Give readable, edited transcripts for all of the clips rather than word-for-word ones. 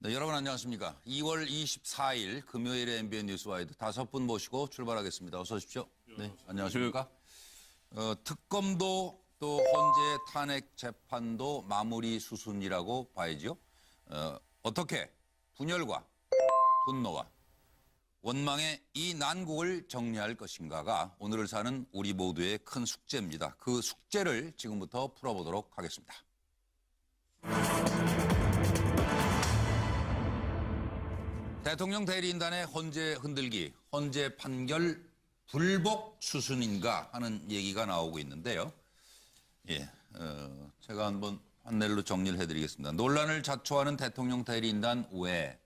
네, 여러분 안녕하십니까. 2월 24일 금요일에 MBN 뉴스와이드 5분 모시고 출발하겠습니다. 어서 오십시오. 네, 안녕하십니까. 특검도 또 헌재 탄핵 재판도 마무리 수순이라고 봐야죠. 어떻게 분열과 분노와 원망의 이 난국을 정리할 것인가가 오늘을 사는 우리 모두의 큰 숙제입니다. 그 숙제를 지금부터 풀어보도록 하겠습니다. 대통령 대리인단의 헌재 흔들기, 헌재 판결 불복 수순인가 하는 얘기가 나오고 있는데요. 제가 한번 판넬로 정리를 해드리겠습니다. 논란을 자초하는 대통령 대리인단 외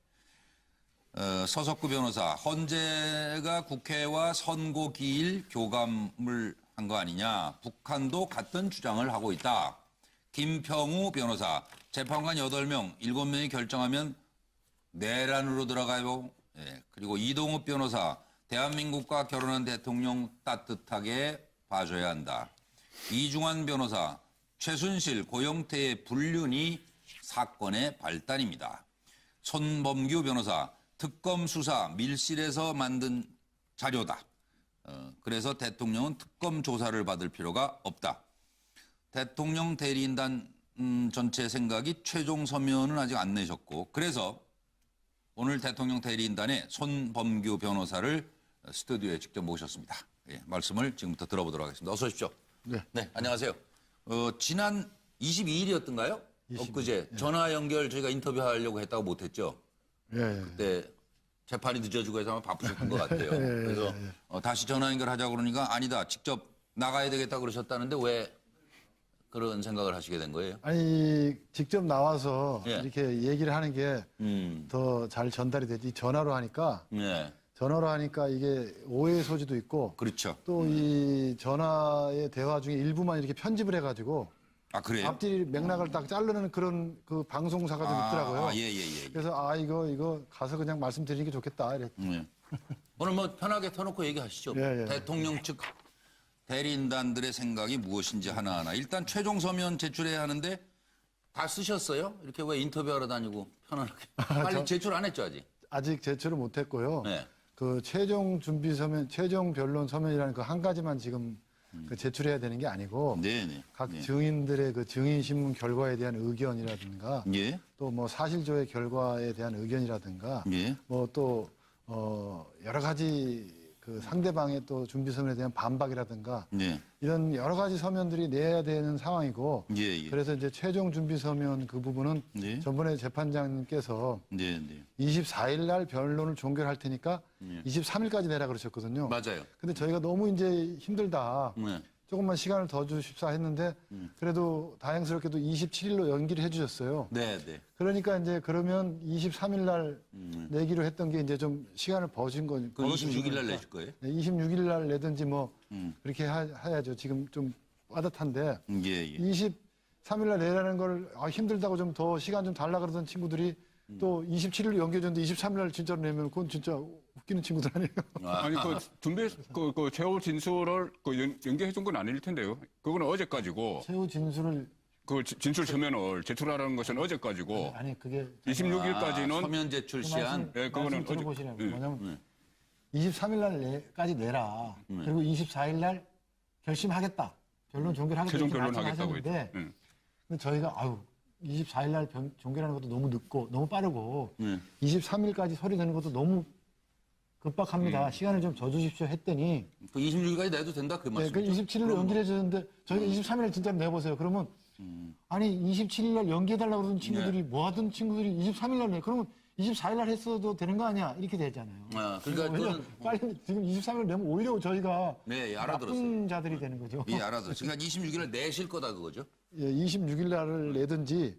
서석구 변호사, 헌재가 국회와 선고 기일 교감을 한 거 아니냐, 북한도 같은 주장을 하고 있다. 김평우 변호사, 재판관 8명, 7명이 결정하면 내란으로 들어가요. 그리고 이동욱 변호사, 대한민국과 결혼한 대통령 따뜻하게 봐줘야 한다. 이중환 변호사, 최순실, 고영태의 불륜이 사건의 발단입니다. 손범규 변호사, 특검 수사 밀실에서 만든 자료다. 그래서 대통령은 특검 조사를 받을 필요가 없다. 대통령 대리인단 전체 생각이 최종 서면은 아직 안 내셨고, 그래서 오늘 대통령 대리인단의 손범규 변호사를 스튜디오에 직접 모셨습니다. 말씀을 지금부터 들어보도록 하겠습니다. 어서 오십시오. 네, 안녕하세요. 지난 22일이었던가요? 엊그제 전화 연결 저희가 인터뷰하려고 했다고 못했죠? 그때 재판이 늦어지고 해서 아마 바쁘셨던 것 같아요. 그래서 다시 전화 연결하자고 그러니까 아니다, 직접 나가야 되겠다 그러셨다는데 왜 그런 생각을 하시게 된 거예요? 아니, 직접 나와서 이렇게 얘기를 하는 게 더 잘 전달이 되지. 전화로 하니까 이게 오해의 소지도 있고. 그렇죠. 또 이 전화의 대화 중에 일부만 이렇게 편집을 해가지고. 아, 그래요? 앞뒤 맥락을 딱 자르는 그런 그 방송사가 좀 있더라고요. 그래서 이거 가서 그냥 말씀드리는 게 좋겠다. 이랬죠. 오늘 뭐 편하게 터놓고 얘기하시죠. 대통령 측 대리인단들의 생각이 무엇인지 하나하나. 일단 최종 서면 제출해야 하는데 다 쓰셨어요? 이렇게 왜 인터뷰하러 다니고 편안하게. 빨리 제출 안 했죠, 아직? 아직 제출을 못 했고요. 네. 그 최종 준비 서면, 최종 변론 서면이라는 그 한 가지만 지금 그 제출해야 되는 게 아니고. 각 증인들의 그 증인신문 결과에 대한 의견이라든가. 또 뭐 사실조회 결과에 대한 의견이라든가. 뭐 또, 여러 가지 그 상대방의 또 준비 서면에 대한 반박이라든가 이런 여러 가지 서면들이 내야 되는 상황이고 그래서 이제 최종 준비 서면 그 부분은 전번에 재판장님께서 24일 날 변론을 종결할 테니까 23일까지 내라 그러셨거든요. 맞아요. 근데 저희가 너무 이제 힘들다. 조금만 시간을 더 주십사 했는데 그래도 다행스럽게도 27일로 연기를 해주셨어요. 그러니까 이제 그러면 23일 날 내기로 했던 게 이제 좀 시간을 버신 거니까. 그럼 26일 날 내실 거예요? 네, 26일 날 내든지 뭐 그렇게 해야죠. 지금 좀 빠듯한데 23일 날 내라는 걸 힘들다고 좀 더 시간 좀 달라 그러던 친구들이 또 27일로 연기해줬는데 23일 날 진짜로 내면 그건 진짜 웃기는 친구들 아니에요? 아니, 그 최후 진술을 연기해 준 건 아닐 텐데요. 그거는 어제까지고. 최후 진술을. 그 진술 서면을 제출하라는 것은 어제까지고. 아니, 그게. 26일까지는. 서면 제출 시한. 그거는 들어보시라고. 뭐냐면 23일 날까지 내라. 그리고 24일 날 결심하겠다. 변론 종결하겠다. 최종 변론하겠다고 했는데. 근데 저희가 24일 날 종결하는 것도 너무 늦고 너무 빠르고 23일까지 소리내는 것도 너무 급박합니다. 시간을 좀 줘 주십시오 했더니 그 26일까지 내도 된다 그 말씀이죠? 그 27일로 연기해 주는데 저희가 23일 진짜로 내보세요. 그러면 아니 27일 날 연기해달라고 그러는 친구들이 뭐 하던 친구들이 23일 날 내. 그러면 24일 날 했어도 되는 거 아니야? 이렇게 되잖아요. 그러니까 빨리 지금 23일 내면 오히려 저희가 알아들었어요. 나쁜 자들이 되는 거죠. 알아들었어요. 그러니까 26일을 내실 거다 그거죠? 26일 날을 내든지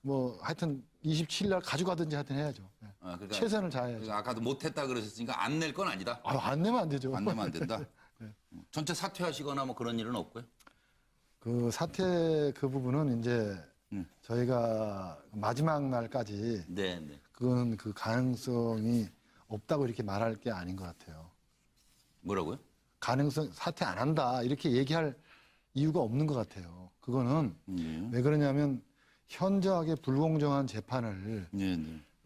뭐 하여튼 27일 날 가져가든지 하여튼 해야죠. 그러니까 최선을 다해야죠. 그러니까 아까도 못했다 그러셨으니까 안 낼 건 아니다? 안 내면 안 되죠. 안 내면 안 된다? 전체 사퇴하시거나 뭐 그런 일은 없고요? 그 사퇴 그 부분은 이제 저희가 마지막 날까지 그건 그 가능성이 없다고 이렇게 말할 게 아닌 것 같아요. 뭐라고요? 가능성 사퇴 안 한다 이렇게 얘기할 이유가 없는 것 같아요. 그거는 왜 그러냐면 현저하게 불공정한 재판을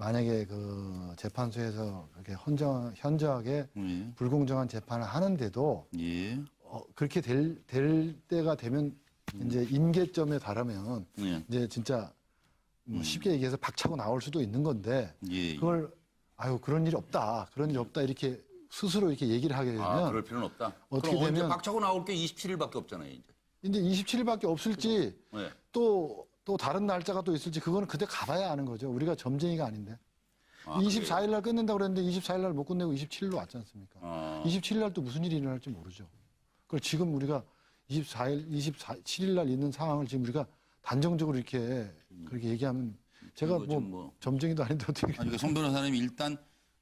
만약에 그 재판소에서 그렇게 현저하게 불공정한 재판을 하는데도 예. 그렇게 될 때가 되면 이제 임계점에 달하면 이제 진짜 뭐 쉽게 얘기해서 박차고 나올 수도 있는 건데 예. 그걸 아유 그런 일이 없다 이렇게 스스로 이렇게 얘기를 하게 되면 그럴 필요는 없다. 어떻게 그럼 언제 되면- 박차고 나올 게 27일밖에 없잖아요, 이제. 이제 27일밖에 없을지 네. 또 다른 날짜가 또 있을지 그거는 그때 가봐야 아는 거죠. 우리가 점쟁이가 아닌데. 24일 날 끝낸다고 그랬는데 24일 날 못 끝내고 27일로 왔지 않습니까? 27일 날 또 무슨 일이 일어날지 모르죠. 그걸 지금 우리가 27일 날 있는 상황을 지금 우리가 단정적으로 이렇게 그렇게 얘기하면 제가 이거 지금 뭐- 점쟁이도 아닌데 어떻게 아니, 그러니까 송 변호사님이 일단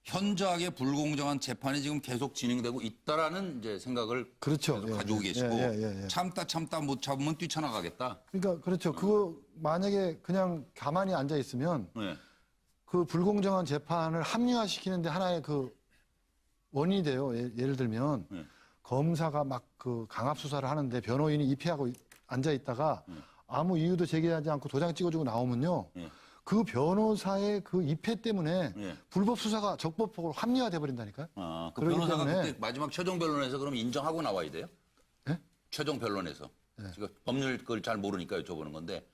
현저하게 불공정한 재판이 지금 계속 진행되고 있다라는 이제 생각을 그렇죠. 계속 예, 가지고 예, 계시고 예. 참다 못 참으면 뛰쳐나가겠다. 그러니까 그렇죠. 그거 만약에 그냥 가만히 앉아 있으면 네. 그 불공정한 재판을 합리화시키는데 하나의 그 원인이 돼요. 예를 들면 네. 검사가 막 그 강압 수사를 하는데 변호인이 입회하고 앉아 있다가 아무 이유도 제기하지 않고 도장 찍어주고 나오면요. 네. 그 변호사의 그 입회 때문에 네. 불법 수사가 적법적으로 합리화돼 버린다니까요. 그 그렇기 변호사가 때문에- 그때 마지막 최종 변론에서 그럼 인정하고 나와야 돼요? 예? 최종 변론에서. 지금 법률 걸 잘 모르니까 여쭤보는 건데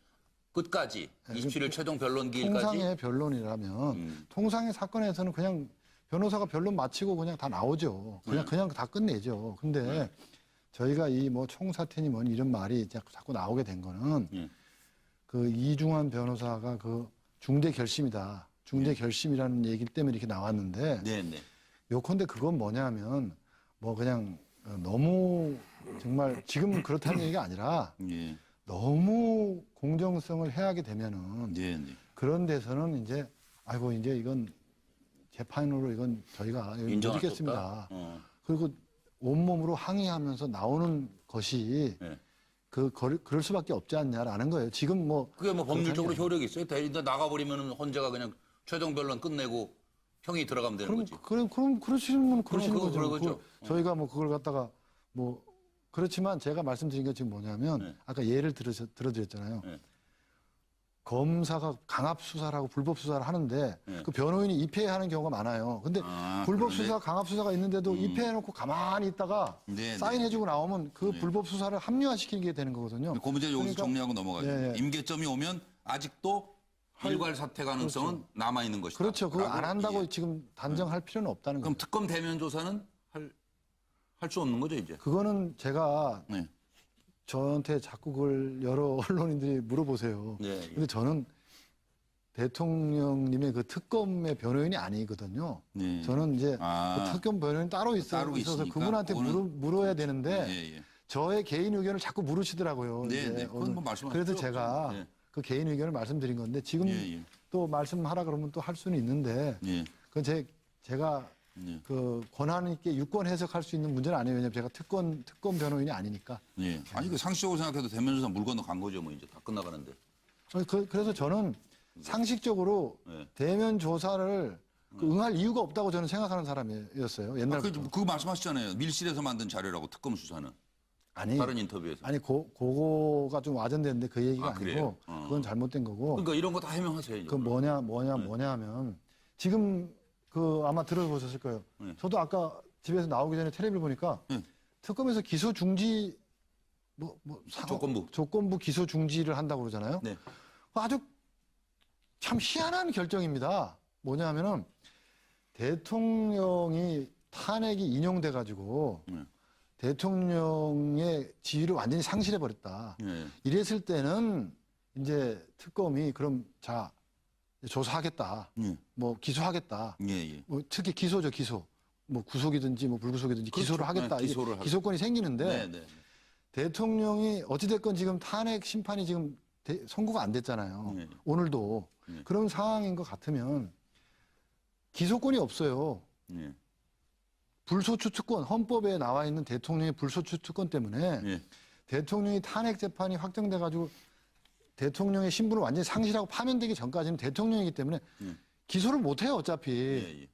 끝까지 27일 최종 변론 기일까지 통상의 변론이라면 통상의 사건에서는 그냥 변호사가 변론 마치고 그냥 다 나오죠. 그냥 다 끝내죠. 근데 저희가 이 뭐 총사퇴니 뭐니 이런 말이 자꾸 나오게 된 거는 그 이중환 변호사가 그 중대 결심이다. 중대 결심이라는 얘기 때문에 이렇게 나왔는데 네네. 요컨대 그건 뭐냐면 뭐 그냥 너무 정말 지금 그렇다는 얘기가 아니라 예. 너무 공정성을 해하게 되면은 네네. 그런 데서는 이제 아이고 이제 이건 재판으로 이건 저희가 못 인정할 수 있겠습니다. 없다? 그리고 온몸으로 항의하면서 나오는 것이 네. 그럴 수밖에 없지 않냐라는 거예요. 지금 뭐 그게 뭐 법률적으로 그렇다는 효력이 있어요? 대리인데 나가버리면 헌재가 그냥 최종 변론 끝내고 형이 들어가면 되는 거지. 그럼 그러시는 분은 그러시는 그거 거죠. 그러겠죠. 저희가 뭐 그걸 갖다가 뭐 그렇지만 제가 말씀드린 게 지금 뭐냐면 네. 아까 예를 들어드렸잖아요. 네. 검사가 강압 수사를 하고 불법 수사를 하는데 네. 그 변호인이 입회하는 경우가 많아요. 근데 불법 그런데? 수사, 강압 수사가 있는데도 입회해놓고 가만히 있다가 네, 사인해주고 나오면 그 불법 수사를 합리화시키는 게 되는 거거든요. 그 문제 여기서 그러니까- 정리하고 넘어가죠. 예, 예. 임계점이 오면 아직도 일괄 사퇴 가능성은 남아 있는 것이다. 그렇죠. 그거 안 라고 한다고 이게. 지금 단정할 필요는 없다는 그럼 거죠. 특검 대면 조사는 할 수 없는 거죠 이제. 그거는 제가 네. 저한테 자꾸 그걸 여러 언론인들이 물어보세요. 네, 예. 근데 저는 대통령님의 그 특검의 변호인이 아니거든요. 네. 저는 이제 아. 그 특검 변호인 따로 따로 있어서 있으니까 그분한테 그거는- 물어야 되는데 예, 예. 저의 개인 의견을 자꾸 물으시더라고요. 네, 이제 네. 그건 오늘. 뭐 말씀하실 그래서 필요 제가 없죠. 네. 그 개인 의견을 말씀드린 건데 지금 예, 예. 또 말씀하라 그러면 또 할 수는 있는데 예. 그건 제가 예. 그 권한 있게 유권 해석할 수 있는 문제는 아니에요. 왜냐면 제가 특검 변호인이 아니니까. 예. 아니 그 상식적으로 생각해도 대면 조사 물 건너 간 거죠 뭐 이제 다 끝나가는데. 그래서 저는 상식적으로 네. 대면 조사를 응할 이유가 없다고 저는 생각하는 사람이었어요. 옛날부터. 그거 말씀하시잖아요. 밀실에서 만든 자료라고 특검 수사는. 아니, 다른 인터뷰에서. 아니 그거가 좀 와전됐는데 그 얘기가 그래요? 아니고 그건 잘못된 거고. 그러니까 이런 거 다 해명하세요. 이제. 그 뭐냐 하면 지금 그 아마 들어보셨을 거예요. 네. 저도 아까 집에서 나오기 전에 텔레비를 보니까 네. 특검에서 기소 중지 조건부 기소 중지를 한다고 그러잖아요. 네. 아주 참 희한한 결정입니다. 뭐냐 하면은 대통령이 탄핵이 인용돼 가지고 네. 대통령의 지위를 완전히 상실해 버렸다. 예. 이랬을 때는 이제 특검이 그럼 자 조사하겠다. 예. 뭐 기소하겠다. 예, 예. 뭐 특히 기소죠, 기소. 뭐 구속이든지 뭐 불구속이든지 그렇죠. 기소를 하겠다. 네, 기소를 하겠다. 기소권이 생기는데 네, 네. 대통령이 어찌됐건 지금 탄핵 심판이 지금 선고가 안 됐잖아요. 네. 오늘도. 네. 그런 상황인 것 같으면 기소권이 없어요. 예. 불소추 특권, 헌법에 나와 있는 대통령의 불소추 특권 때문에 예. 대통령이 탄핵 재판이 확정돼가지고 대통령의 신분을 완전히 상실하고 파면되기 전까지는 대통령이기 때문에 기소를 못해요, 어차피. 예, 예.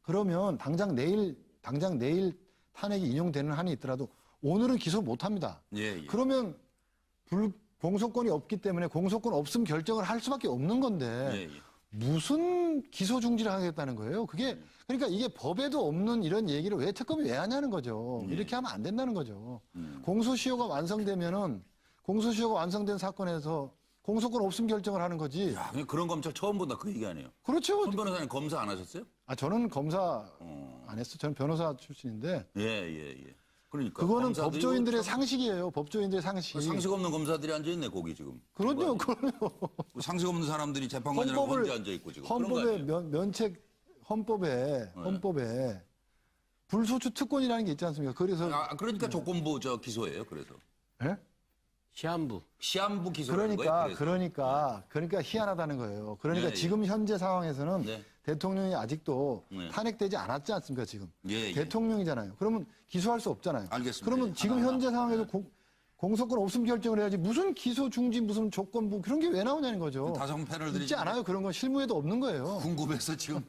그러면 당장 내일 탄핵이 인용되는 한이 있더라도 오늘은 기소 못합니다. 예, 예. 그러면 공소권이 없기 때문에 공소권 없음 결정을 할 수밖에 없는 건데 예, 예. 무슨 기소 중지를 하겠다는 거예요. 그게 그러니까 이게 법에도 없는 이런 얘기를 왜 특검이 왜 하냐는 거죠. 이렇게 하면 안 된다는 거죠. 공소시효가 완성되면은 공소시효가 완성된 사건에서 공소권 없음 결정을 하는 거지. 야, 그런 검찰 처음 본다 그 얘기 아니에요? 그렇죠. 손 변호사님 검사 안 하셨어요? 아 저는 검사 안 했어. 저는 변호사 출신인데 예. 그러니까 그거는 검사들이 법조인들의 참- 상식이에요. 법조인들의 상식. 상식 없는 검사들이 앉아 있네 거기 지금. 그럼요. 상식 없는 사람들이 재판관이라고 헌법을- 혼자 앉아 있고 지금. 그런 거 헌법에 아니에요? 헌법에 불소추 특권이라는 게 있지 않습니까? 그래서 그러니까 조건부 기소예요. 그래서 예? 시한부. 시한부 기소라는 거예요. 그러니까 희한하다는 거예요. 그러니까 예, 예. 지금 현재 상황에서는 네. 대통령이 아직도 네. 탄핵되지 않았지 않습니까? 지금 예. 대통령이잖아요. 그러면 기소할 수 없잖아요. 알겠습니다. 그러면 예, 지금 하나하나. 현재 상황에서 공소권 없음 결정을 해야지 무슨 기소 중지 무슨 조건부 그런 게 왜 나오냐는 거죠. 다성 패널들이 있지 않아요. 그런 건 실무에도 없는 거예요. 궁금해서 지금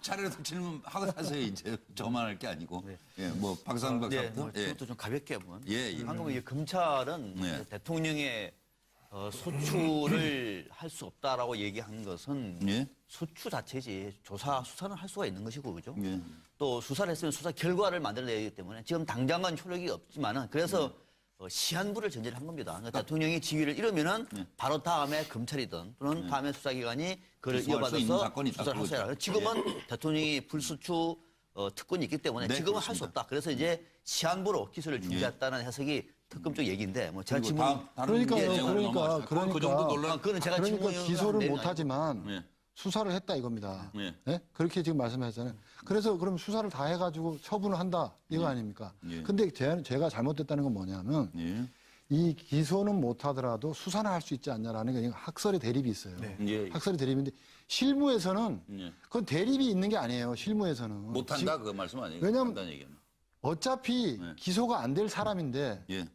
차례로 질문 하세요. 이제 저만 할 게 아니고. 예, 뭐 박상박 네, 사부터. 뭐 저것도 좀 가볍게 한번. 예. 방금 이 검찰은 네. 대통령의 소추를 할 수 없다라고 얘기한 것은 예. 소추 자체지 수사는 할 수가 있는 것이고 그죠? 예. 또 수사를 했으면 수사 결과를 만들어내야 되기 때문에 지금 당장은 효력이 없지만은 그래서 시한부를 전제를 한 겁니다. 그러니까 대통령이 지위를 잃으면은 바로 다음에 검찰이든 또는 다음에 수사기관이 그걸 기소할 수 있는 이어받아서 사건이 있다, 수사를 그거죠. 하셔야 지금은 대통령이 불수추 특권이 있기 때문에 네, 지금은 할 수 그렇습니다. 없다. 그래서 이제 시한부로 기소를 중지했다는 해석이 특검 쪽 얘기인데 뭐 제가 그리고 질문 다른 그러니까요. 내용으로 넘어가시죠. 그러니까. 그 정도 논란. 그거는 제가 그러니까 질문을 기소를 한 못 내용 하지만 예. 수사를 했다 이겁니다. 예. 예? 그렇게 지금 말씀하셨잖아요. 그래서 그럼 수사를 다 해가지고 처분을 한다 이거 아닙니까? 예. 근데 제가 잘못됐다는 건 뭐냐면 예. 이 기소는 못 하더라도 수사는 할 수 있지 않냐라는 게 학설의 대립이 있어요. 예. 학설의 대립인데 실무에서는 예. 그건 대립이 있는 게 아니에요. 실무에서는 못한다 그 말씀 아니에요? 왜냐면- 한다는 얘기는. 어차피 네. 기소가 안 될 사람인데 예.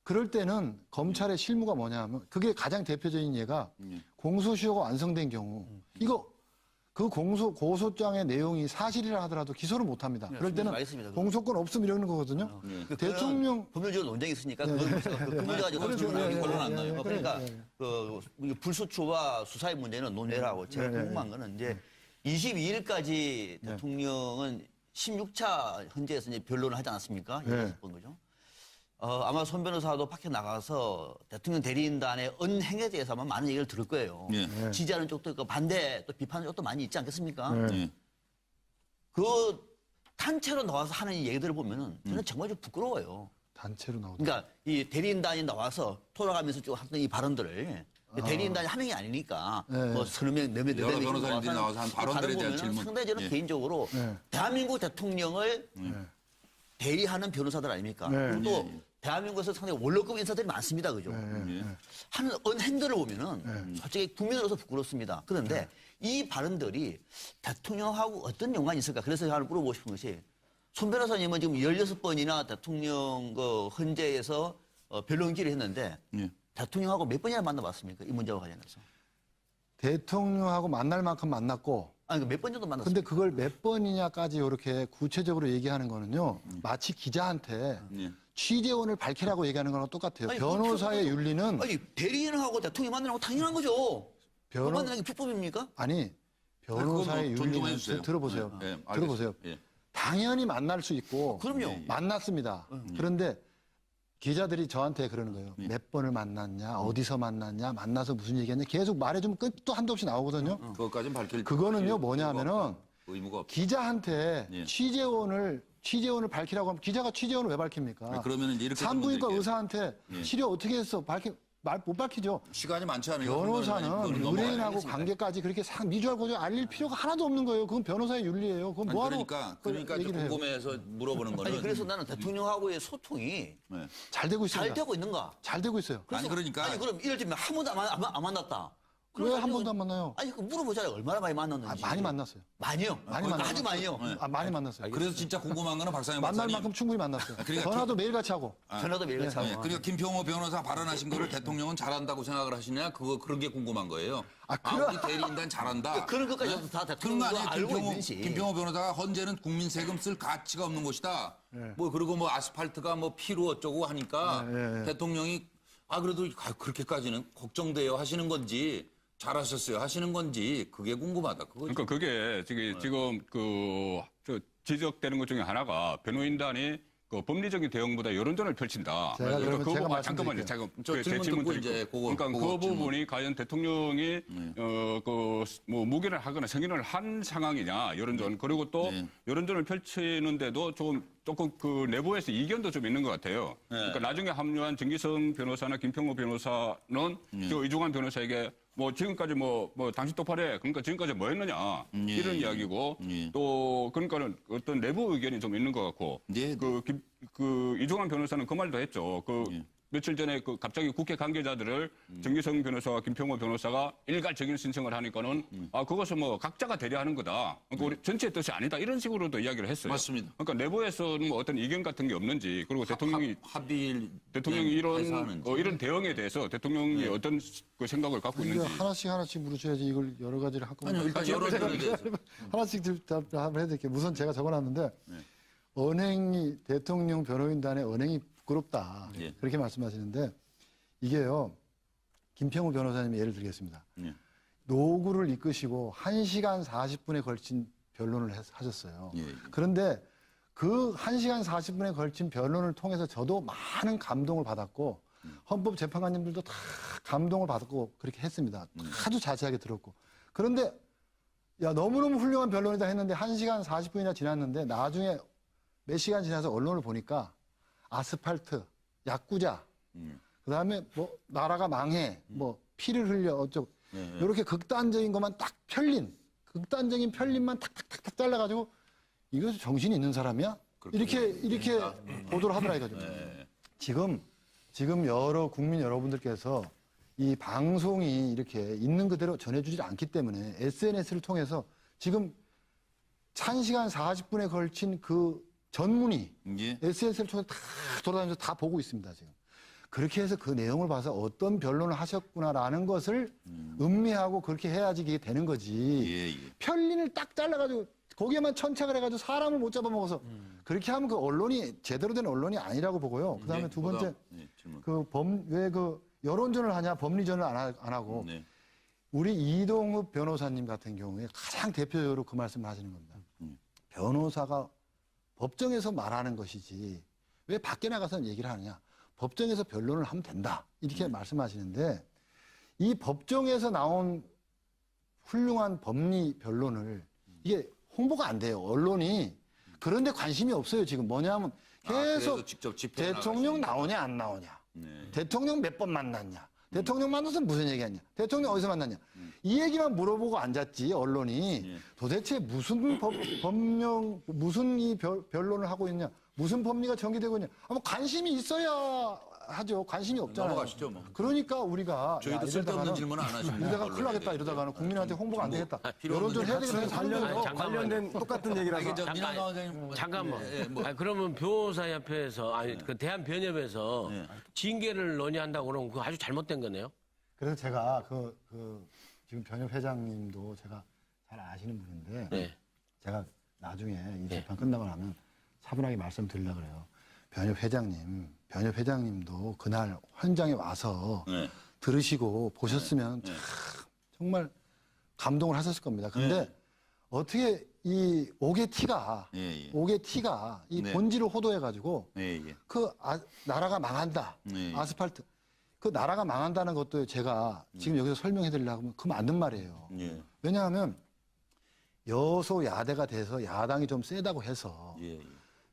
그럴 때는 검찰의 실무가 뭐냐면 그게 가장 대표적인 예가 공소시효가 완성된 경우 이거 그 고소장의 내용이 사실이라 하더라도 기소를 못 합니다. 그럴 때는 알겠습니다. 그건. 공소권 없음 이러는 거거든요. 대통령 법률적으로 논쟁이 있으니까 그 문제 가지고 그렇죠. 질문하기 예, 결론 안 예, 나요. 예, 그러니까 예, 예. 그 불수추와 수사의 문제는 논외라고 제가 궁금한 거는 이제 22일까지 대통령은 16차 헌재에서 이제 변론을 하지 않았습니까? 네. 16번 거죠. 아마 손 변호사도 밖에 나가서 대통령 대리인단의 언행에 대해서 아마 많은 얘기를 들을 거예요. 예. 지지하는 쪽도 있고 반대 또 비판하는 쪽도 많이 있지 않겠습니까? 예. 그 단체로 나와서 하는 이 얘기들을 보면은 저는 정말 좀 부끄러워요. 단체로 나오다. 그러니까 이 대리인단이 나와서 돌아가면서 쭉 하던 이 발언들을 대리인단이 한 명이 아니니까 네. 뭐 서너 명, 몇 명, 여러 변호사님들이 나와서 한 발언들에 대한 보면은 질문. 상당히 저는 예. 개인적으로 네. 대한민국 대통령을 대리하는 변호사들 아닙니까? 네. 그리고 또 대한민국에서 상당히 원로급 인사들이 많습니다, 그죠? 하는 언행들을 보면은 솔직히 국민으로서 부끄럽습니다. 그런데 이 발언들이 대통령하고 어떤 연관이 있을까? 그래서 하나 물어보고 싶은 것이 손 변호사님은 지금 16번이나 대통령 그 헌재에서 변론기를 했는데 예. 대통령하고 몇 번이나 만나봤습니까? 이 문제와 관련해서. 대통령하고 만날 만큼 만났고 아니, 몇 번 정도 만났습니까? 근데 그걸 몇 번이냐까지 이렇게 구체적으로 얘기하는 거는요. 마치 기자한테 예. 취재원을 밝히라고 얘기하는 거랑 똑같아요. 아니, 변호사의 윤리는 아니, 대리인하고 대통령 만나는 거 당연한 거죠. 변호- 그 만나는 게 불법입니까? 아니 변호사의 그건 뭐 존중해 윤리는 주세요. 들어보세요. 예, 알겠습니다. 들어보세요. 예. 당연히 만날 수 있고 그럼요. 만났습니다. 그런데 기자들이 저한테 그러는 거예요. 몇 번을 만났냐, 어디서 만났냐, 만나서 무슨 얘기했냐 계속 말해주면 끝도 한도 없이 나오거든요. 그것까지는 밝힐 그거는요 뭐냐면은 의무가 없다. 기자한테 예. 취재원을 밝히라고 하면 기자가 취재원을 왜 밝힙니까? 그러면은 이렇게 산부인과 질문드릴게요. 의사한테 치료 어떻게 했어? 말 못 밝히죠. 시간이 많지 않아요. 변호사는 그거는 의뢰인하고 넘어가야겠습니다. 관계까지 그렇게 미주알 고주알 알릴 필요가 하나도 없는 거예요. 그건 변호사의 윤리예요. 그건 아니, 뭐하러 그러니까 좀 얘기를 해요. 궁금해서 물어보는 거는 아니, 그래서 나는 대통령하고의 소통이 네. 잘 되고 있습니다. 잘 되고 있는가? 잘 되고 있어요. 아니, 그러니까. 아니, 그럼 이럴 때면 한 번도 안 만났다. 왜 한 번도 안 만나요? 아니, 그 물어보잖아요. 얼마나 많이 만났는지. 많이 만났어요. 많이요? 많이 아주 만났어요. 많이요. 많이 만났어요. 그래서 진짜 궁금한 거는 박상현 만날 박사님. 만큼 충분히 만났어요. 그러니까 전화도 매일같이 하고. 전화도 매일같이 하고. 네, 그러니까 김평호 변호사 발언하신 거를 대통령은 잘한다고 생각을 하시냐? 그런 게 궁금한 거예요. 우리 대리인단 잘한다. 그런 것까지도 다 그런 거 대통령도 아니에요? 알고 있는지. 김평호 변호사가 헌재는 국민 세금 쓸 가치가 없는 곳이다. 뭐 그리고 뭐 아스팔트가 뭐 피로 어쩌고 하니까 대통령이 그래도 그렇게까지는 걱정돼요 하시는 건지 잘하셨어요 하시는 건지 그게 궁금하다. 그거 그러니까 그게 지금 저 지적되는 것 중에 하나가 변호인단이 그 법리적인 대응보다 여론전을 펼친다. 제가 그러면 그 제가 부분- 잠깐만요. 말씀드릴게요. 저 제 질문 듣고 드리고. 이제 그러니까 그거 그 부분이 과연 대통령이 뭐 무기를 하거나 승인을 한 상황이냐 여론전 그리고 또 여론전을 펼치는데도 조금 그 내부에서 이견도 좀 있는 것 같아요. 그러니까 나중에 합류한 정기성 변호사나 김평호 변호사는 저 이종환 변호사에게 뭐 지금까지 뭐 당신 똑바로 해. 그러니까 지금까지 뭐 했느냐. 이런 이야기고 또 그러니까는 어떤 내부 의견이 좀 있는 것 같고 그 이종환 변호사는 그 말도 했죠. 며칠 전에 그 갑자기 국회 관계자들을 정기성 변호사와 김평호 변호사가 일괄 정인 신청을 하니까는 그것은 뭐 각자가 대리하는 거다. 그러니까 우리 전체의 뜻이 아니다. 이런 식으로도 이야기를 했어요. 맞습니다. 그러니까 내부에서는 뭐 어떤 이견 같은 게 없는지 그리고 대통령이 합의를 이런 대응에 대해서 대통령이 어떤 그 생각을 갖고 이거 있는지. 하나씩 물으셔야지 이걸 여러 가지를 한꺼번에. 아니요, 일단 여론전에 대해서. 하나씩 답을 해드릴게요. 우선 제가 적어놨는데 언행이 대통령 변호인단의 언행이 부끄럽다. 예. 그렇게 말씀하시는데 이게요. 김평우 변호사님이 예를 들겠습니다. 노구를 이끄시고 1시간 40분에 걸친 변론을 하셨어요. 그런데 그 1시간 40분에 걸친 변론을 통해서 저도 많은 감동을 받았고 헌법재판관님들도 다 감동을 받았고 그렇게 했습니다. 아주 자세하게 들었고. 그런데 야 너무너무 훌륭한 변론이다 했는데 1시간 40분이나 지났는데 나중에 몇 시간 지나서 언론을 보니까 아스팔트, 야구자, 그다음에 뭐 나라가 망해, 뭐 피를 흘려 어쩌고 이렇게 극단적인 것만 딱 극단적인 편린만 탁탁탁탁 잘라가지고 이것이 정신이 있는 사람이야? 이렇게 보도를 하더라 이거죠. 지금 여러 국민 여러분들께서 이 방송이 이렇게 있는 그대로 전해주지 않기 때문에 SNS를 통해서 지금 1시간 40분에 걸친 그 전문이 SNS를 통해서 다 돌아다니면서 다 보고 있습니다, 지금. 그렇게 해서 그 내용을 봐서 어떤 변론을 하셨구나라는 것을 음미하고 그렇게 해야지 이게 되는 거지. 편린을 딱 잘라가지고 거기에만 천착을 해가지고 사람을 못 잡아먹어서 그렇게 하면 그 언론이 제대로 된 언론이 아니라고 보고요. 그 다음에 두 번째, 왜 그 여론전을 하냐, 법리전을 안 하고 우리 이동욱 변호사님 같은 경우에 가장 대표적으로 그 말씀을 하시는 겁니다. 변호사가 법정에서 말하는 것이지 왜 밖에 나가서 얘기를 하느냐. 법정에서 변론을 하면 된다. 이렇게 말씀하시는데 이 법정에서 나온 훌륭한 법리 변론을 이게 홍보가 안 돼요. 언론이. 그런데 관심이 없어요. 지금 뭐냐면 계속 직접 집회에 대통령 나오냐 안 나오냐. 대통령 몇 번 만났냐. 대통령 만나서 무슨 얘기했냐. 대통령 어디서 만났냐. 이 얘기만 물어보고 앉았지 언론이. 도대체 무슨 무슨 이 변론을 하고 있냐. 무슨 법리가 전개되고 있냐. 뭐 관심이 있어야 하죠. 관심이 없잖아요. 넘어가시죠, 뭐. 그러니까 우리가 저희도 쓸데없는 질문 안 하십니다. 이러다가 큰일 나겠다 이러다가는 국민한테 홍보가 안 되겠다. 필요 없는 여론전 해야 되겠다. 관련된 똑같은 얘기라서. 잠깐만. 그러면 변호사협회에서 그 대한변협에서 징계를 논의한다고 그러면 그거 아주 잘못된 거네요. 그래서 제가 지금 변협 회장님도 제가 잘 아시는 분인데 제가 나중에 이 재판 끝나고 나면 차분하게 말씀드리려고 그래요. 변협 회장님도 그날 현장에 와서 들으시고 보셨으면 참 정말 감동을 하셨을 겁니다. 근데 어떻게 이 옥의 티가 이 본질을 호도해가지고 나라가 망한다. 아스팔트. 그 나라가 망한다는 것도 제가 지금 여기서 설명해 드리려고 하면 그 맞는 말이에요. 왜냐하면 여소야대가 돼서 야당이 좀 세다고 해서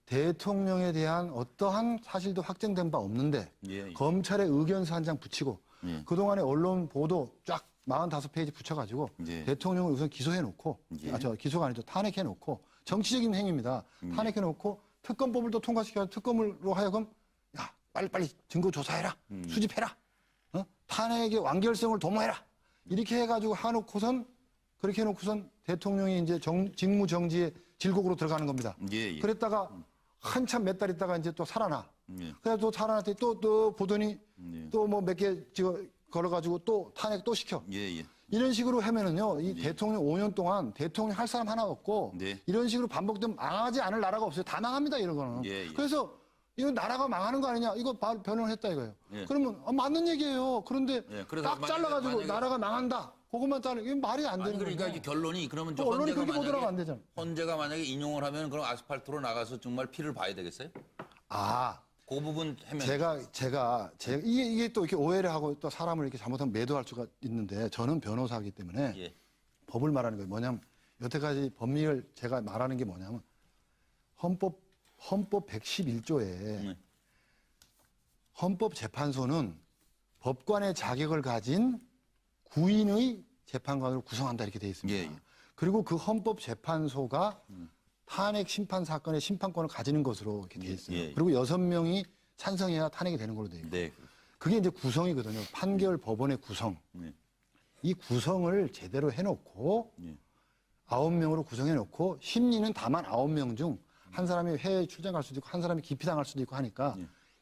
대통령에 대한 어떠한 사실도 확정된 바 없는데 검찰의 의견서 한 장 붙이고 그동안에 언론 보도 쫙 45페이지 붙여가지고 대통령을 우선 기소해놓고 기소가 아니죠. 탄핵해놓고 정치적인 행위입니다. 탄핵해놓고 특검법을 또 통과시켜서 특검으로 하여금 야 빨리빨리 증거 조사해라. 수집해라. 탄핵의 완결성을 도모해라. 이렇게 해가지고 그렇게 해놓고선 대통령이 이제 직무 정지의 질곡으로 들어가는 겁니다. 그랬다가 한참 몇 달 있다가 이제 또 살아나. 그래서 또 살아났더니 또 보더니 또 뭐 몇 개 걸어가지고 또 탄핵 또 시켜. 이런 식으로 하면은요, 이 대통령 5년 동안 대통령 할 사람 하나 없고 이런 식으로 반복되면 망하지 않을 나라가 없어요. 다 망합니다, 이런 거는. 그래서 이거 나라가 망하는 거 아니냐? 이거 변론을 했다 이거예요. 그러면 맞는 얘기예요. 그런데 딱 잘라가지고 나라가 망한다. 그것만 자르 이게 말이 안 되는 아니, 그러니까 거예요. 이게 결론이 그러면 저 언론이 헌재가 그렇게 보도하면 안 되잖아. 헌재가 만약에 인용을 하면 그럼 아스팔트로 나가서 정말 피를 봐야 되겠어요? 그 부분 해면 제가 이게 또 이렇게 오해를 하고 또 사람을 이렇게 잘못하면 매도할 수가 있는데 저는 변호사이기 때문에 예. 법을 법을 말하는 거예요. 뭐냐면 여태까지 법리를 제가 말하는 게 뭐냐면 헌법 111조에 헌법재판소는 법관의 자격을 가진 구인의 재판관으로 구성한다 이렇게 돼 있습니다. 예, 예. 그리고 그 헌법재판소가 탄핵 심판 사건의 심판권을 가지는 것으로 이렇게 돼 있어요. 예, 예. 그리고 6명이 찬성해야 탄핵이 되는 걸로 돼 있고. 네. 그게 이제 구성이거든요. 판결 법원의 구성. 네. 이 구성을 제대로 해놓고 예. 9명으로 구성해놓고 심리는 다만 9명 중 한 사람이 해외 출장 갈 수도 있고 한 사람이 기피당할 수도 있고 하니까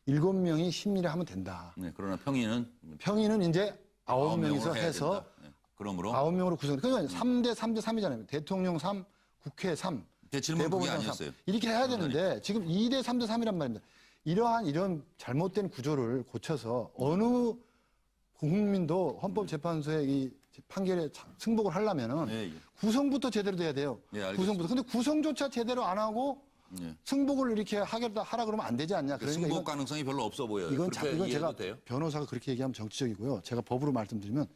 7명이 심리를 하면 된다. 네. 그러나 평의는 평의는 이제 9명이서 해야 해서 된다. 네. 그러므로 9명으로 구성. 그러니까 3대 3이잖아요. 대통령 3, 국회 3, 제 질문은 대법원 그게 3. 아니었어요. 이렇게 해야 되는데 지금 2대 3대 3이란 말입니다. 이런 잘못된 구조를 고쳐서 어느 국민도 헌법재판소의 이 판결에 승복을 하려면은 예, 예. 구성부터 제대로 돼야 돼요. 예, 알겠습니다. 구성부터. 근데 구성조차 제대로 안 하고 예. 승복을 이렇게 하라 그러면 안 되지 않냐. 그러니까 승복 가능성이 별로 없어 보여요. 이건 그렇게 제가 이해해도 돼요? 변호사가 그렇게 얘기하면 정치적이고요. 제가 법으로 말씀드리면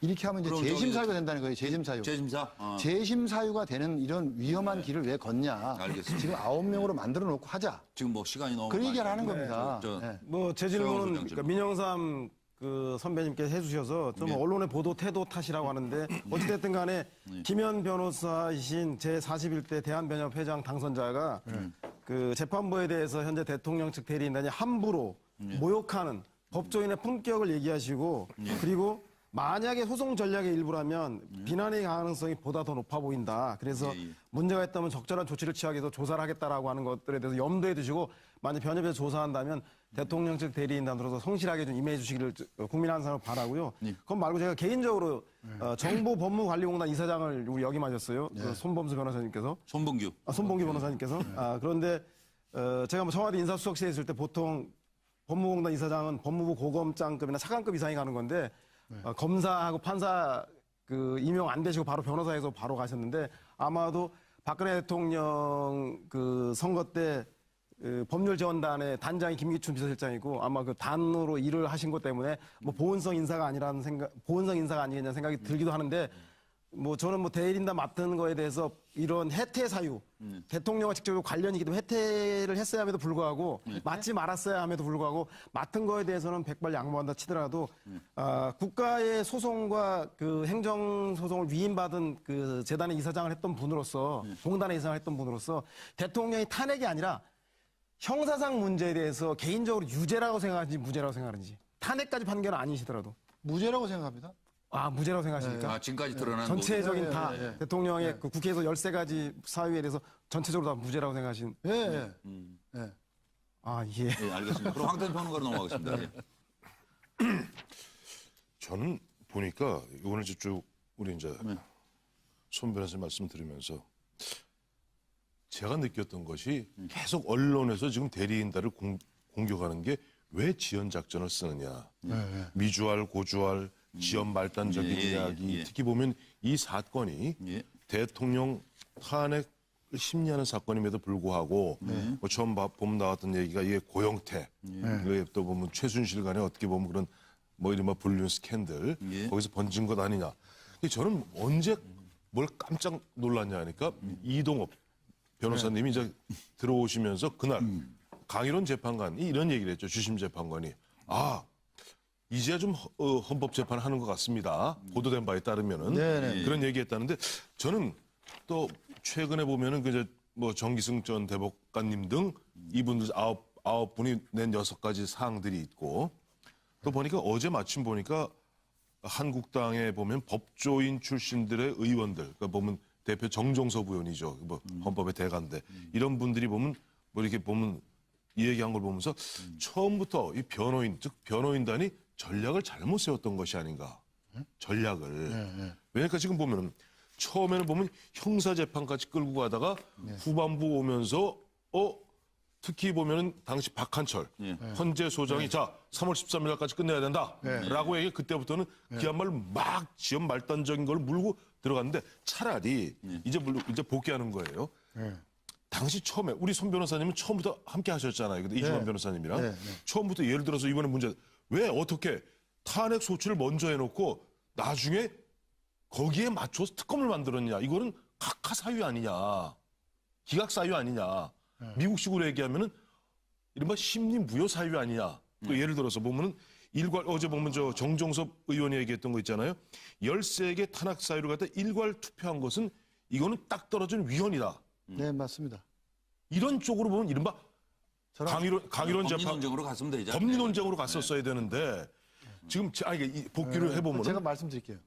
이렇게 하면 이제 그럼 재심 저기 사유가 된다는 거예요. 재심 사유. 재심사? 재심 사유가 되는 이런 위험한 길을 왜 걷냐. 알겠습니다. 지금 9명으로 만들어 놓고 하자. 지금 뭐 시간이 너무 그 얘기를 많이 하는 됐는데. 겁니다. 저, 네. 뭐 제 최영수 질문은 소장 그러니까 질문. 민영삼 그 선배님께서 해주셔서 좀 네. 언론의 보도 태도 탓이라고 하는데 어찌됐든 간에 김현 변호사이신 제41대 대한변협회장 당선자가 그 재판부에 대해서 현재 대통령 측 대리인단이 함부로 모욕하는 법조인의 품격을 얘기하시고 그리고 만약에 소송 전략의 일부라면 비난의 가능성이 보다 더 높아 보인다. 그래서 예, 예. 문제가 있다면 적절한 조치를 취하기 위해서 조사를 하겠다라고 하는 것들에 대해서 염두에 두시고 만약 변협에서 조사한다면 대통령 측 대리인단으로서 성실하게 좀 임해 주시기를 국민 한사람 바라고요. 그건 말고 제가 개인적으로 정보법무관리공단 이사장을 우리 역임하셨어요. 그 손범수 변호사님께서. 손봉규. 손봉기 변호사님께서. 그런데 제가 뭐 청와대 인사수석실에 있을 때 보통 법무공단 이사장은 법무부 고검장급이나 차관급 이상이 가는 건데 검사하고 판사 그 임용 안 되시고 바로 변호사에서 바로 가셨는데 아마도 박근혜 대통령 그 선거 때 법률지원단의 단장이 김기춘 비서실장이고 아마 그 단으로 일을 하신 것 때문에 뭐 보온성 인사가 아니겠냐는 생각이 들기도 하는데 뭐 저는 뭐 대리인단 맡은 거에 대해서 이런 혜태 사유 대통령과 직접적으로 관련이기 때문에 혜태를 했어야 함에도 불구하고 맡지 말았어야 함에도 불구하고 맡은 거에 대해서는 백발 양보한다 치더라도 국가의 소송과 그 행정 소송을 위임받은 그 재단의 이사장을 했던 분으로서 공단의 이사장을 했던 분으로서 대통령이 탄핵이 아니라 형사상 문제에 대해서 개인적으로 유죄라고 생각하는지 무죄라고 생각하는지 탄핵까지 판결은 아니시더라도 무죄라고 생각합니다. 무죄라고 생각하십니까? 지금까지 드러난 전체적인 예, 다 예, 예. 대통령의 그 국회에서 13가지 사유에 대해서 전체적으로 다 무죄라고 생각하신. 예, 예. 예. 예. 네, 알겠습니다. 그럼 황태현 평론가로 넘어가겠습니다. 예. 저는 보니까 오늘 쭉 우리 이제 손 변호사 말씀 들으면서 제가 느꼈던 것이 계속 언론에서 지금 대리인단을 공격하는 게 왜 지연 작전을 쓰느냐. 미주알, 고주알, 지연 말단적인 예, 예, 이야기. 예. 특히 보면 이 사건이 예. 대통령 탄핵을 심리하는 사건임에도 불구하고 뭐 처음 보면 나왔던 얘기가 이게 고영태, 그리고 또 보면 최순실 간에 어떻게 보면 그런 뭐 이른바 불륜 스캔들 예. 거기서 번진 것 아니냐. 근데 저는 언제 뭘 깜짝 놀랐냐 하니까 이동업 변호사님이 이제 들어오시면서 그날 강일원 재판관이 이런 얘기를 했죠. 주심 재판관이 이제야 좀 헌법 재판 하는 것 같습니다. 보도된 바에 따르면은 네네. 그런 얘기했다는데 저는 또 최근에 보면은 그 이제 뭐 정기승 전 대법관님 등 이분들 아홉 분이 낸 6가지 사항들이 있고 또 보니까 어제 마침 보니까 한국당에 보면 법조인 출신들의 의원들 그러니까 보면 대표 정종섭 의원이죠. 뭐 헌법의 대가인데 이런 분들이 보면 뭐 이렇게 보면 이 얘기한 걸 보면서 처음부터 이 변호인 즉 변호인단이 전략을 잘못 세웠던 것이 아닌가. 전략을. 왜냐니까 지금 보면은 처음에는 보면 형사재판까지 끌고 가다가 후반부 오면서 특히 보면은 당시 박한철 헌재 소장이 자 3월 13일까지 끝내야 된다라고 얘기 그때부터는 그야말로 막 지연 말단적인 걸 물고 들어갔는데 차라리 이제 복귀하는 거예요. 당시 처음에 우리 손 변호사님은 처음부터 함께 하셨잖아요. 근데 이주만 변호사님이랑 처음부터 예를 들어서 이번에 문제 왜 어떻게 탄핵 소추를 먼저 해놓고 나중에 거기에 맞춰서 특검을 만들었냐? 이거는 각하 사유 아니냐? 기각 사유 아니냐? 미국식으로 얘기하면은 이른바 심리 무효 사유 아니냐? 또 예를 들어서 보면은 어제 보면 저 정종섭 의원이 얘기했던 거 있잖아요. 13개 탄핵 사유를 갖다 일괄 투표한 것은 이거는 딱 떨어진 위헌이다. 네, 맞습니다. 이런 쪽으로 보면 이른바 강의론 재판 법리논쟁으로 갔으면 되잖아요. 법리 논쟁으로 갔었어야 되는데 지금 복귀를 해보면 제가 말씀드릴게요.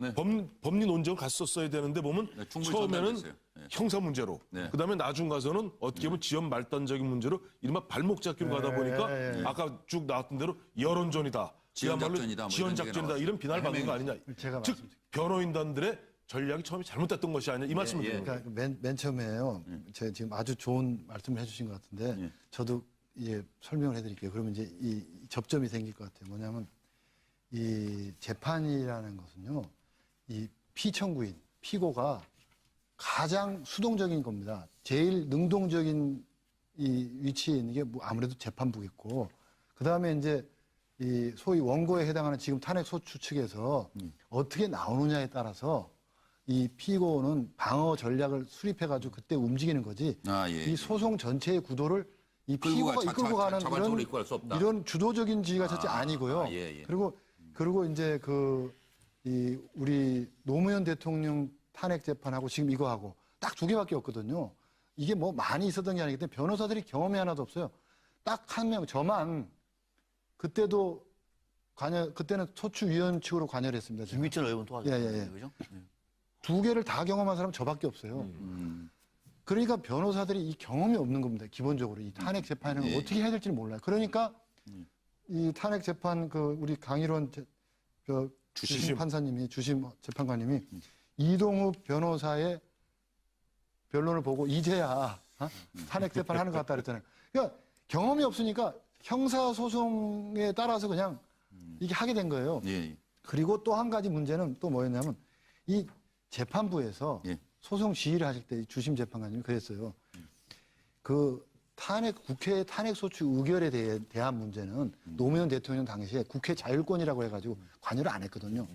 법리 논쟁을 갔었어야 되는데 보면 충분히 처음에는 전달됐어요. 형사 문제로 그다음에 나중 가서는 어떻게 보면 지연 말단적인 문제로 이른바 발목 잡기로 가다 보니까 아까 쭉 나왔던 대로 여론전이다. 지연작전이다. 뭐 지연작전이다. 이런 비난을 받는 거 아니냐. 제가 즉 변호인단들의 전략이 처음에 잘못됐던 것이 아니냐. 이 말씀을 드립니다. 그러니까 맨 처음에요. 제가 지금 아주 좋은 말씀을 해주신 것 같은데 저도 이제 설명을 해드릴게요. 그러면 이제 이 접점이 생길 것 같아요. 뭐냐면 이 재판이라는 것은요, 이 피청구인, 피고가 가장 수동적인 겁니다. 제일 능동적인 이 위치에 있는 게 뭐 아무래도 재판부겠고, 그 다음에 이제 이 소위 원고에 해당하는 지금 탄핵 소추 측에서 어떻게 나오느냐에 따라서 이 피고는 방어 전략을 수립해가지고 그때 움직이는 거지. 이 소송 전체의 구도를 이 피고가 이끌고 가는 이런 주도적인 지위가 절대 아니고요. 그리고 이제 이 우리 노무현 대통령 탄핵 재판하고 지금 이거하고 딱 2개밖에 없거든요. 이게 뭐 많이 있었던 게 아니기 때문에 변호사들이 경험이 하나도 없어요. 딱 한 명, 저만 그때도 그때는 소추위원 측으로 관여를 했습니다. 김미철 의원 도와줬어요. 그죠? 2개를 다 경험한 사람은 저밖에 없어요. 그러니까 변호사들이 이 경험이 없는 겁니다. 기본적으로 이 탄핵 재판을 어떻게 해야 될지는 몰라요. 그러니까 이 탄핵 재판 우리 강일원 주심 판사님이 주심 재판관님이 이동욱 변호사의 변론을 보고 이제야 탄핵 재판 하는 것 같다 그랬잖아요. 그러니까 경험이 없으니까 형사 소송에 따라서 그냥 이게 하게 된 거예요. 그리고 또 한 가지 문제는 또 뭐였냐면 이 재판부에서 소송 지휘를 하실 때 주심 재판관님이 그랬어요. 국회 탄핵 소추 의결에 대한 문제는 노무현 대통령 당시에 국회 자율권이라고 해가지고 관여를 안 했거든요.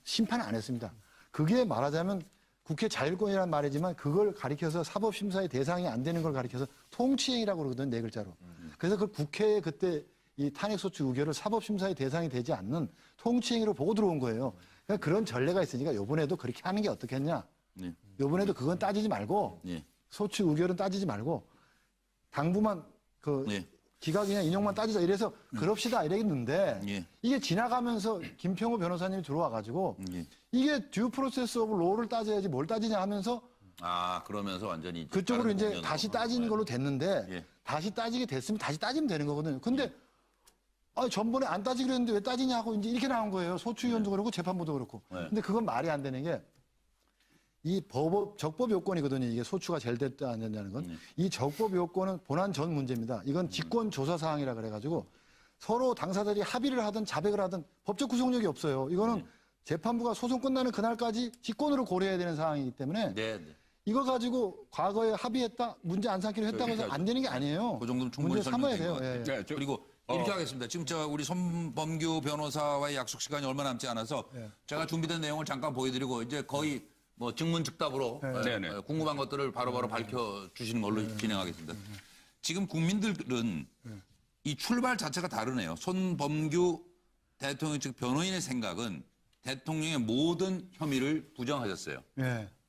심판을 안 했습니다. 그게 말하자면 국회 자율권이란 말이지만 그걸 가리켜서 사법심사의 대상이 안 되는 걸 가리켜서 통치행위라고 그러거든요. 4글자로. 그래서 그 국회에 그때 이 탄핵 소추 의결을 사법심사의 대상이 되지 않는 통치행위로 보고 들어온 거예요. 그러니까 그런 전례가 있으니까 이번에도 그렇게 하는 게 어떻겠냐. 이번에도 그건 따지지 말고 소추 의결은 따지지 말고 당부만 기각이냐 인용만 따지자 이래서 그럽시다 이랬는데 이게 지나가면서 김평호 변호사님이 들어와가지고 이게 듀 프로세스 오브 로우를 따져야지 뭘 따지냐 하면서 그러면서 완전히 그쪽으로 이제 다시 따지는 걸로 됐는데 다시 따지게 됐으면 다시 따지면 되는 거거든요. 근데 전번에 안 따지기로 했는데 왜 따지냐 하고 이제 이렇게 나온 거예요. 소추위원도 그렇고 재판부도 그렇고. 근데 그건 말이 안 되는 게 이 적법 요건이거든요. 이게 소추가 제일 됐다 안 됐다는 건. 이 적법 요건은 본안 전 문제입니다. 이건 직권 조사 사항이라 그래가지고 서로 당사자들이 합의를 하든 자백을 하든 법적 구속력이 없어요. 이거는 재판부가 소송 끝나는 그날까지 직권으로 고려해야 되는 상황이기 때문에 이거 가지고 과거에 합의했다, 문제 안 삼기로 했다고 해서 안 되는 게 아니에요. 그 정도면 충분히 문제 삼아야 설명된 돼요. 것 같아요. 그리고 이렇게 하겠습니다. 지금 우리 손범규 변호사와의 약속 시간이 얼마 남지 않아서 제가 준비된 내용을 잠깐 보여드리고 이제 거의 뭐 증문즉답으로 궁금한 것들을 바로바로 밝혀주시는 걸로 진행하겠습니다. 지금 국민들은 이 출발 자체가 다르네요. 손범규 대통령 측 변호인의 생각은 대통령의 모든 혐의를 부정하셨어요.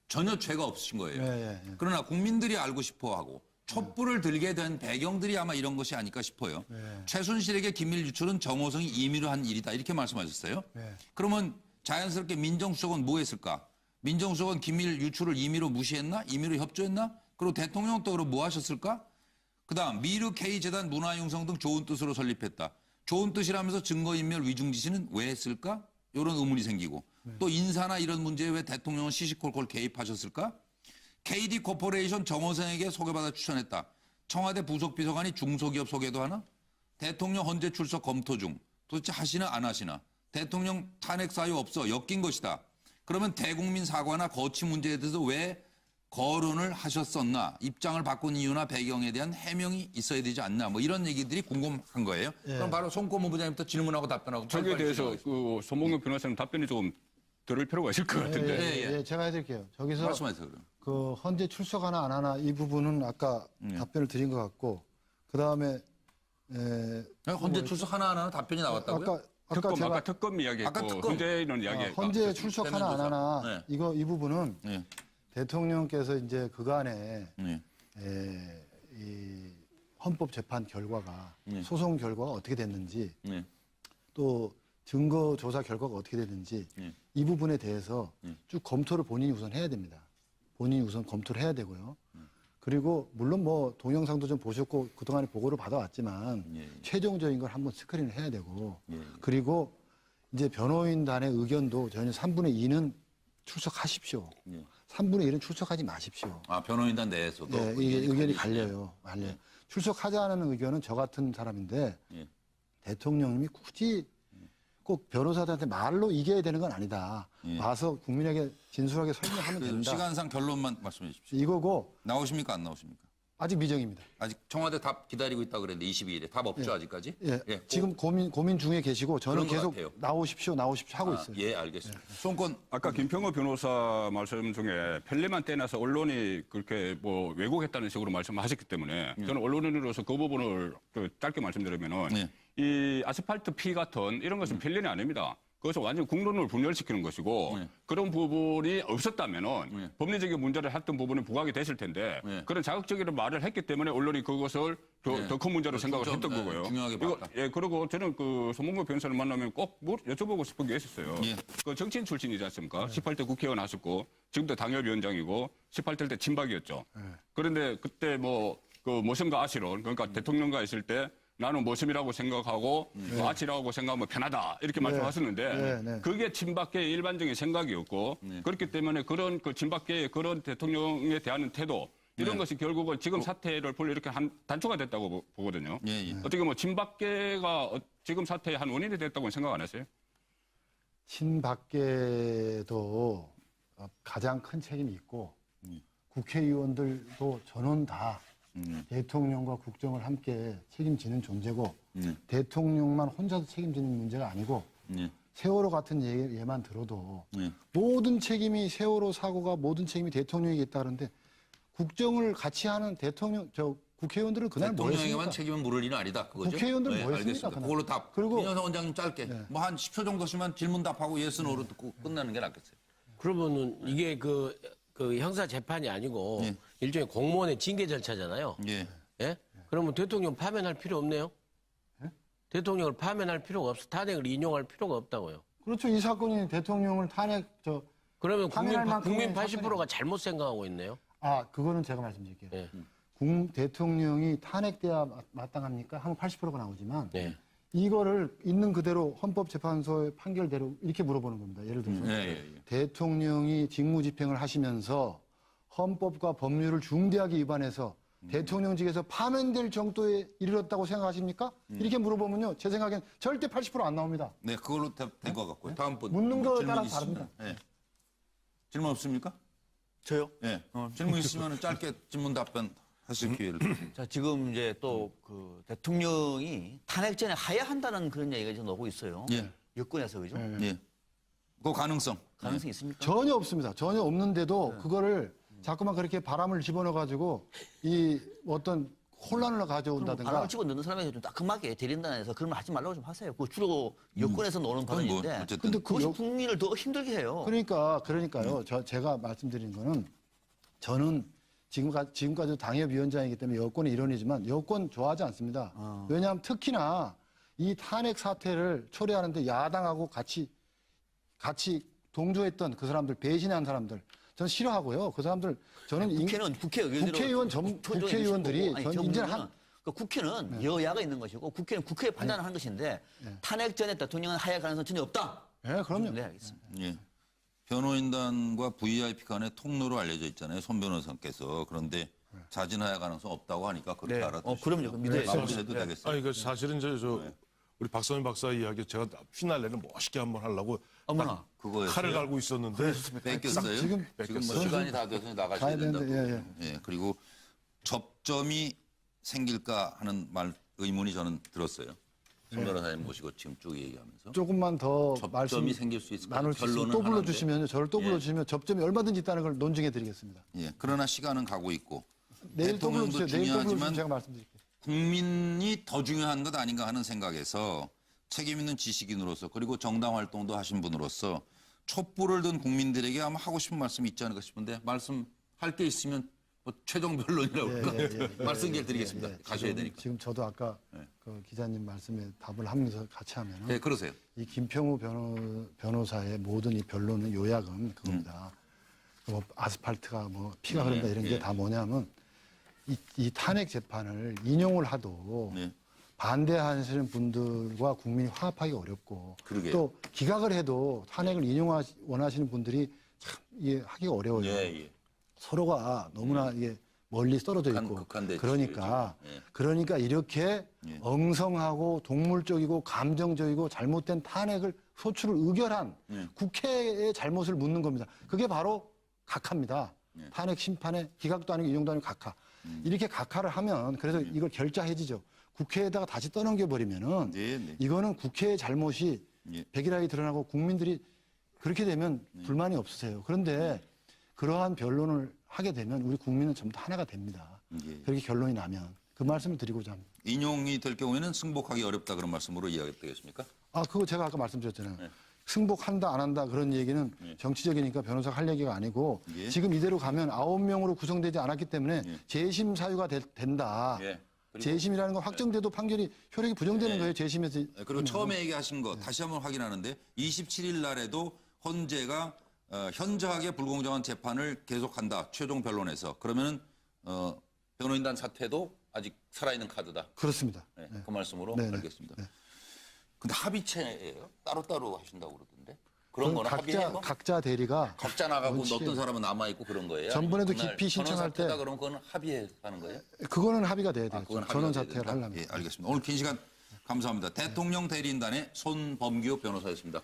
전혀 죄가 없으신 거예요. 그러나 국민들이 알고 싶어하고 촛불을 들게 된 배경들이 아마 이런 것이 아닐까 싶어요. 최순실에게 기밀 유출은 정호성이 임의로 한 일이다 이렇게 말씀하셨어요. 그러면 자연스럽게 민정수석은 뭐 했을까? 민정수석은 기밀 유출을 임의로 무시했나? 임의로 협조했나? 그리고 대통령 또 그럼 뭐 하셨을까? 그다음 미르 K재단 문화융성 등 좋은 뜻으로 설립했다. 좋은 뜻이라면서 증거인멸 위중지시는 왜 했을까? 이런 의문이 생기고 또 인사나 이런 문제에 왜 대통령은 시시콜콜 개입하셨을까? KD 코퍼레이션 정호성에게 소개받아 추천했다. 청와대 부속비서관이 중소기업 소개도 하나? 대통령 헌재 출석 검토 중. 도대체 하시나 안 하시나? 대통령 탄핵 사유 없어. 엮인 것이다. 그러면 대국민 사과나 거취 문제에 대해서 왜 거론을 하셨었나? 입장을 바꾼 이유나 배경에 대한 해명이 있어야 되지 않나? 뭐 이런 얘기들이 궁금한 거예요. 그럼 바로 송꼬문 부장님부터 질문하고 답변하고. 저기에 대해서 그 손봉규 변호사님 답변이 좀 들을 필요가 있을 것 같은데. 예, 제가 해드릴게요. 저기서 말씀하세요. 그럼. 그 헌재 출석하나 안 하나 이 부분은 아까 답변을 드린 것 같고 그 다음에 헌재 출석 하나 안 하나 답변이 나왔다고요? 아까 특검 이야기했고 아까 특검. 헌재는 이야기했고. 헌재 출석하나 안 하나 네. 이 부분은 네. 대통령께서 이제 그간에 네. 이 헌법재판 결과가 네. 소송 결과가 어떻게 됐는지 네. 또 증거 조사 결과가 어떻게 됐는지 네. 이 부분에 대해서 쭉 검토를 본인이 우선 해야 됩니다. 본인이 우선 검토를 해야 되고요. 그리고 물론 뭐 동영상도 좀 보셨고 그동안에 보고를 받아왔지만 예. 최종적인 걸 한번 스크린을 해야 되고 예. 그리고 이제 변호인단의 의견도 저희는 3분의 2는 출석하십시오. 예. 3분의 1은 출석하지 마십시오. 아, 변호인단 내에서도 네, 이게 의견이 갈려요. 출석하자는 의견은 저 같은 사람인데 예. 대통령님이 굳이 꼭 변호사들한테 말로 이겨야 되는 건 아니다. 예. 와서 국민에게 진솔하게 설명하면 그 된다. 시간상 결론만 말씀해 주십시오. 이거고 나오십니까 안 나오십니까? 아직 미정입니다. 아직 청와대 답 기다리고 있다 그랬는데 22일에 답 없죠 아직까지? 예, 지금 고민 중에 계시고 저는 그런 것 계속 같아요. 나오십시오 하고 있어요. 예, 알겠습니다. 송건 아까 김평호 변호사 말씀 중에 편리만 떼내서 언론이 그렇게 뭐 왜곡했다는 식으로 말씀하셨기 때문에 저는 언론인으로서 그 부분을 그 짧게 말씀드리면은 네. 이 아스팔트 피 같은 이런 것은 편리는 아닙니다. 그것은 완전 국론을 분열시키는 것이고 네. 그런 부분이 없었다면은 법리적인 문제를 했던 부분이 부각이 됐을 텐데 그런 자극적인 말을 했기 때문에 언론이 그것을 더 큰 문제로 생각을 좀, 했던 거고요. 중요하게 이거, 봤다. 예, 그리고 저는 그 손봉규 변호사를 만나면 꼭 여쭤보고 싶은 게 있었어요. 예. 그 정치인 출신이지 않습니까? 18대 국회의원 하셨고 지금도 당협위원장이고 18대 때 친박이었죠. 그런데 그때 뭐 그 모심과 아시론 그러니까 대통령과 있을 때 나는 모심이라고 생각하고 아치라고 생각하면 편하다 이렇게 말씀하셨는데 그게 친박계의 일반적인 생각이었고 그렇기 때문에 그런 그 친박계의 그런 대통령에 대한 태도 이런 것이 결국은 지금 사태를 볼 이렇게 단초가 됐다고 보거든요. 예. 어떻게 뭐 친박계가 지금 사태의 한 원인이 됐다고 생각 안 했어요? 친박계도 가장 큰 책임이 있고 국회의원들도 전원 다 대통령과 국정을 함께 책임지는 존재고 대통령만 혼자서 책임지는 문제가 아니고 세월호 같은 예만 들어도 모든 책임이 세월호 사고가 모든 책임이 대통령에게 있다는데 국정을 같이 하는 국회의원들은 그날 뭐 대통령에게만 했습니까? 책임은 물을 일은 아니다. 그거죠? 국회의원들은 뭐 했습니까, 알겠습니다. 그날? 그걸로 답. 그리고- 민현상 원장님 짧게 뭐 한 10초 정도씩만 질문 답하고 예스 노로 듣고 끝나는 게 낫겠어요. 그러면은 이게 그 형사 재판이 아니고 예. 일종의 공무원의 징계 절차잖아요. 예. 예? 그러면 대통령 파면할 필요 없네요? 대통령을 파면할 필요가 없어. 탄핵을 인용할 필요가 없다고요. 그렇죠. 이 사건이 대통령을 그러면 파면할 만큼의 국민 80%가 잘못 생각하고 있네요. 그거는 제가 말씀드릴게요. 예. 대통령이 탄핵돼야 마땅합니까? 하면 80%가 나오지만 예. 이거를 있는 그대로 헌법재판소의 판결대로 이렇게 물어보는 겁니다. 예를 들어서 대통령이 직무집행을 하시면서 헌법과 법률을 중대하게 위반해서 대통령직에서 파면될 정도에 이르렀다고 생각하십니까? 이렇게 물어보면요. 제 생각엔 절대 80%안 나옵니다. 네, 그걸로 된 것 같고요. 다음 분. 묻는 거에 질문 따라 있으시면. 다릅니다. 예. 질문 없습니까? 저요? 예. 질문 있으면 짧게 질문 답변 하실 기회를. 자, 지금 이제 또 그 대통령이 탄핵 전에 하야한다는 그런 얘기가 지금 나오고 있어요. 예. 여권에서 그죠? 예. 그 가능성. 가능성이 있습니까? 전혀 없습니다. 전혀 없는데도 그거를 자꾸만 그렇게 바람을 집어넣어가지고 이 어떤 혼란을 가져온다든가. 바람을 치고 넣는 사람에게 좀 따끔하게 대린단에서 그런 말 하지 말라고 좀 하세요. 그 주로 여권에서 나오는 그건 뭐 발언인데 어쨌든. 근데 그것이 국민을 더 힘들게 해요. 그러니까요. 제가 말씀드린 거는 저는 지금까지 당협위원장이기 때문에 여권의 일원이지만 여권 좋아하지 않습니다. 왜냐하면 특히나 이 탄핵 사태를 초래하는데 야당하고 같이 동조했던 그 사람들, 배신한 사람들, 저는 싫어하고요. 그 사람들 저는 국회의원들이 저는 이제는 국회는 여야가 있는 것이고 국회는 국회의 판단을 하는 것인데 탄핵 전에 대통령은 하야 가능성 전혀 없다. 네, 그럼요. 네, 알겠습니다. 예. 변호인단과 VIP 간의 통로로 알려져 있잖아요. 손 변호사께서. 그런데 자진할 가능성 없다고 하니까 그렇게 네. 알아두시고 그럼요. 믿어야죠. 마무리해도 되겠어요. 아니, 그 사실은 우리 박선일 박사 이야기 제가 피날레를 멋있게 한번 하려고 어머나. 그거였어요. 칼을 갈고 있었는데 뺏겼어요. 지금 지금 뭐 시간이 다 돼서 나가셔야 가야 된다고. 되는데, 예, 그리고 접점이 생길까 하는 의문이 저는 들었어요. 손 변호사님 모시고 지금 쭉 얘기하면서 조금만 더 말씀 접점이 생길 수 있을까? 나눌 수 있으면 또 불러주시면 저를 또 불러주시면 접점이 얼마든지 있다는 걸 논증해 드리겠습니다. 예, 그러나 시간은 가고 있고 내일 또 대통령도 불러주세요. 내일 또 불러주시면 중요하지만 제가 말씀드릴게요. 국민이 더 중요한 것 아닌가 하는 생각에서 책임 있는 지식인으로서 그리고 정당 활동도 하신 분으로서 촛불을 든 국민들에게 아마 하고 싶은 말씀이 있지 않을까 싶은데 말씀할 게 있으면 뭐 최종 변론이라고 그럴까? 말씀 기회 드리겠습니다. 가셔야 되니까. 지금 저도 아까 그 기자님 말씀에 답을 하면서 같이 하면 네, 그러세요. 이 김평우 변호사의 모든 이 변론의 요약은 그겁니다. 뭐 아스팔트가 뭐 피가 흐른다 이런 게 다 뭐냐면 이 탄핵 재판을 인용을 하도 네. 반대하시는 분들과 국민이 화합하기 어렵고 그러게요. 또 기각을 해도 탄핵을 원하시는 분들이 참 이게 하기가 어려워요. 예. 서로가 너무나 이게 멀리 떨어져 있고 극한 그러니까 대치죠. 예. 그러니까 이렇게 예. 엉성하고 동물적이고 감정적이고 잘못된 탄핵을 소추를 의결한 예. 국회의 잘못을 묻는 겁니다. 그게 바로 각하입니다. 예. 탄핵 심판의 기각도 아니고 인용도 아니고 각하. 이렇게 각하를 하면 그래서 이걸 결자해지죠. 국회에다가 다시 떠넘겨 버리면은 네. 이거는 국회의 잘못이 예. 백일하게 드러나고 국민들이 그렇게 되면 불만이 없으세요. 그런데 그러한 변론을 하게 되면 우리 국민은 전부 다 하나가 됩니다. 예. 그렇게 결론이 나면 그 말씀을 드리고자 합니다. 인용이 될 경우에는 승복하기 어렵다 그런 말씀으로 이해가 되겠습니까? 그거 제가 아까 말씀드렸잖아요. 네. 승복한다 안 한다 그런 얘기는 정치적이니까 변호사가 할 얘기가 아니고 예. 지금 이대로 가면 9명으로 구성되지 않았기 때문에 재심 사유가 된다. 예. 그리고- 재심이라는 건 확정돼도 판결이 효력이 부정되는 거예요. 재심에서. 그리고 처음에 얘기하신 거 다시 한번 확인하는데 27일 날에도 헌재가 현저하게 불공정한 재판을 계속한다. 최종 변론에서. 그러면은 변호인단 사퇴도 아직 살아있는 카드다. 그렇습니다. 네, 그 말씀으로 네, 네. 알겠습니다. 근데 합의체예요? 따로따로 하신다고 그러던데. 그런 거는 합의해요? 각자 대리가 각자 나가고 원칙에- 어떤 사람은 남아있고 그런 거예요? 전번에도 아니면 그날 기피 신청할 때- 전원 사퇴다 그러면 그건 합의해서 하는 거예요? 그거는 합의가 돼야 돼요. 그건 전원 합의가 사퇴를 돼야 된다? 하려면. 예, 알겠습니다. 오늘 긴 시간 감사합니다. 대통령 대리인단의 손범규 변호사였습니다.